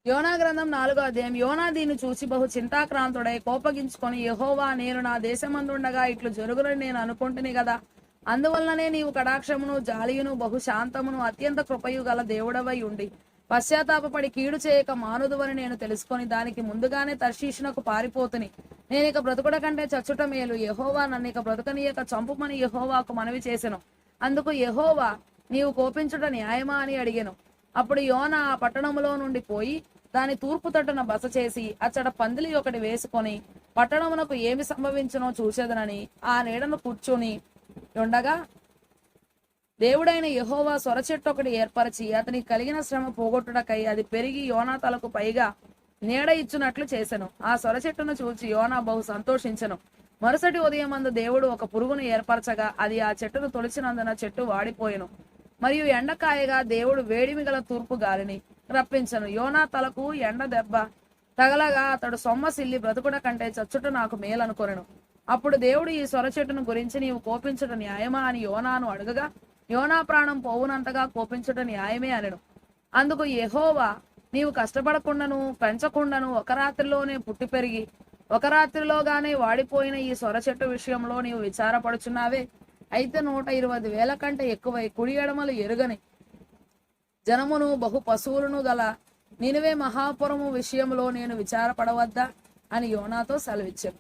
యోనా గ్రంథం 4వ అధ్యాయం. యోనా దీన్ని చూసి బహు చింతాక్రాంతుడై కోపగించుకొని, యెహోవా, నేను నా దేశమందుండగా ఇట్లు జరుగునని నేను అనుకుంటుని గదా, అందువలననే నీవు కటాక్షమును జాలియును బహు శాంతమును అత్యంత కృపయు గల దేవుడవై ఉండి పశ్చాత్తాపపడి కీడు చేయక మానుదువని నేను తెలుసుకొని దానికి ముందుగానే తర్షీషునకు పారిపోతుని. నేనిక బ్రతుకుడ కంటే చచ్చుట మేలు, యెహోవా నన్నిక బ్రతుకనీయక చంపుమని యెహోవాకు మనవి చేసెను. అందుకు యెహోవా, నీవు కోపించుట న్యాయమా అని అడిగెను. అప్పుడు యోనా ఆ పట్టణములో నుండి పోయి దాని తూర్పు తట్టున బస చేసి అచ్చట పందిలి ఒకటి వేసుకొని పట్టణమునకు ఏమి సంభవించునో చూసేదనని ఆ నీడను కూర్చుని ఉండగా, దేవుడైన యెహోవా సొరచెట్టు ఒకటి ఏర్పరిచి అతనికి కలిగిన శ్రమ పోగొట్టుటకై అది పెరిగి యోనా తలకు పైగా నీడ ఇచ్చునట్లు చేసెను. ఆ సొరచెట్టును చూచి యోనా బహు సంతోషించెను. మరుసటి ఉదయమందు దేవుడు ఒక పురుగును ఏర్పరచగా అది ఆ చెట్టును తొలిచినందున చెట్టు వాడిపోయెను. మరియు ఎండకాయగా దేవుడు వేడిమి గల తూర్పు గాలిని రప్పించను. యోనా తలకు ఎండ దెబ్బ తగలగా అతడు సొమ్మసిల్లి బ్రతుకుడ కంటే చచ్చుట నాకు మేలనుకొనెను. అప్పుడు దేవుడు ఈ సొరచెట్టును గురించి నీవు కోపించుట న్యాయమా అని యోనాను అడగగా, యోనా ప్రాణం పోవునంతగా కోపించుట న్యాయమే అనెను. అందుకు యెహోవా, నీవు కష్టపడకుండాను పెంచకుండాను ఒక రాత్రిలోనే పుట్టి పెరిగి ఒక రాత్రిలోగానే వాడిపోయిన ఈ సొరచెట్టు విషయంలో నీవు విచారపడుచున్నావే. అయితే 120,000 కంటే ఎక్కువై కుడి ఎడమలు ఎరుగని జనమును బహు పశువులను గల నినివే మహాపురము విషయంలో నేను విచారపడవద్దా అని యోనాతో సెలవిచ్చాను.